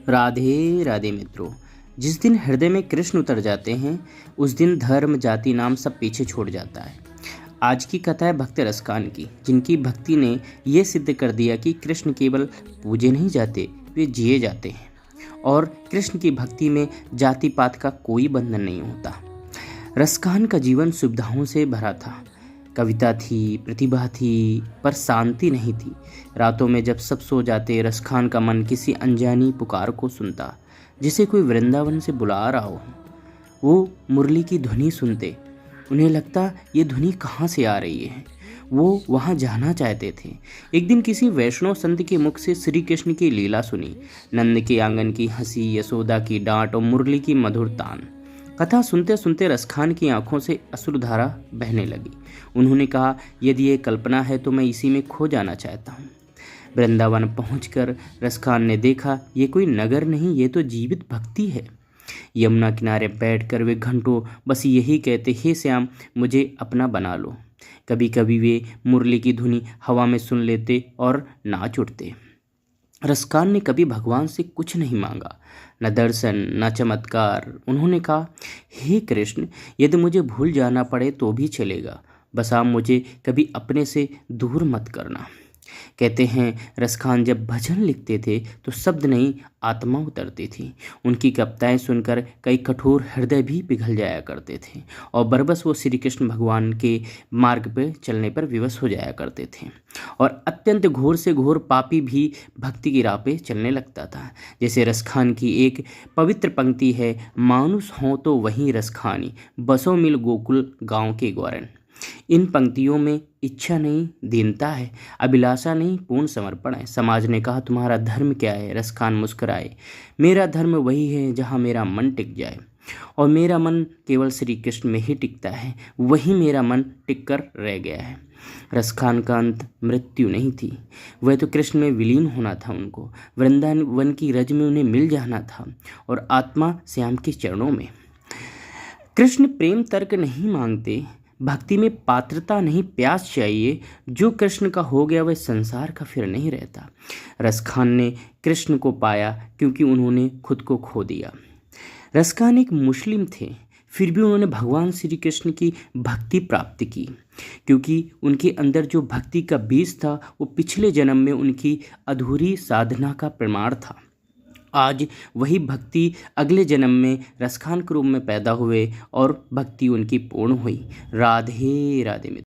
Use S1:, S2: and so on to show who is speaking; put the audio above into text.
S1: राधे राधे मित्रों। जिस दिन हृदय में कृष्ण उतर जाते हैं उस दिन धर्म जाति नाम सब पीछे छोड़ जाता है। आज की कथा है भक्त रसकान की, जिनकी भक्ति ने यह सिद्ध कर दिया कि कृष्ण केवल पूजे नहीं जाते, वे जिए जाते हैं। और कृष्ण की भक्ति में जाति पात का कोई बंधन नहीं होता। रसकान का जीवन सुविधाओं से भरा था। कविता थी, प्रतिभा थी, पर शांति नहीं थी। रातों में जब सब सो जाते, रसखान का मन किसी अनजानी पुकार को सुनता, जिसे कोई वृंदावन से बुला रहा हो। वो मुरली की ध्वनि सुनते, उन्हें लगता ये ध्वनि कहाँ से आ रही है। वो वहाँ जाना चाहते थे। एक दिन किसी वैष्णव संत के मुख से श्री कृष्ण की लीला सुनी। नंद के आंगन की हंसी, यशोदा की डांट और मुरली की मधुर तान। कथा सुनते सुनते रसखान की आंखों से अश्रुधारा बहने लगी। उन्होंने कहा, यदि ये कल्पना है तो मैं इसी में खो जाना चाहता हूँ। वृंदावन पहुंचकर रसखान ने देखा, ये कोई नगर नहीं, ये तो जीवित भक्ति है। यमुना किनारे बैठकर वे घंटों बस यही कहते, हे श्याम मुझे अपना बना लो। कभी कभी वे मुरली की धुनी हवा में सुन लेते और नाच उठते। रसकान ने कभी भगवान से कुछ नहीं मांगा, न दर्शन न चमत्कार। उन्होंने कहा, हे कृष्ण, यदि मुझे भूल जाना पड़े तो भी चलेगा, बस आप मुझे कभी अपने से दूर मत करना। कहते हैं रसखान जब भजन लिखते थे तो शब्द नहीं आत्मा उतरती थी। उनकी कविताएं सुनकर कई कठोर हृदय भी पिघल जाया करते थे और बरबस वो श्री कृष्ण भगवान के मार्ग पर चलने पर विवश हो जाया करते थे। और अत्यंत घोर से घोर पापी भी भक्ति की राह पे चलने लगता था। जैसे रसखान की एक पवित्र पंक्ति है, मानुष हो तो वहीं रसखानी, बसों मिल गोकुल गाँव के ग्वारन। इन पंक्तियों में इच्छा नहीं, दीनता है, अभिलाषा नहीं, पूर्ण समर्पण है। समाज ने कहा, तुम्हारा धर्म क्या है? रसखान मुस्कुराए, मेरा धर्म वही है जहाँ मेरा मन टिक जाए, और मेरा मन केवल श्री कृष्ण में ही टिकता है, वही मेरा मन टिक कर रह गया है। रसखान का अंत मृत्यु नहीं थी, वह तो कृष्ण में विलीन होना था। उनको वृंदावन की रज में उन्हें मिल जाना था और आत्मा श्याम के चरणों में। कृष्ण प्रेम तर्क नहीं मांगते, भक्ति में पात्रता नहीं प्यास चाहिए। जो कृष्ण का हो गया वह संसार का फिर नहीं रहता। रसखान ने कृष्ण को पाया क्योंकि उन्होंने खुद को खो दिया। रसखान एक मुस्लिम थे, फिर भी उन्होंने भगवान श्री कृष्ण की भक्ति प्राप्त की, क्योंकि उनके अंदर जो भक्ति का बीज था वो पिछले जन्म में उनकी अधूरी साधना का प्रमाण था। आज वही भक्ति अगले जन्म में रसखान के रूप में पैदा हुए और भक्ति उनकी पूर्ण हुई। राधे राधे।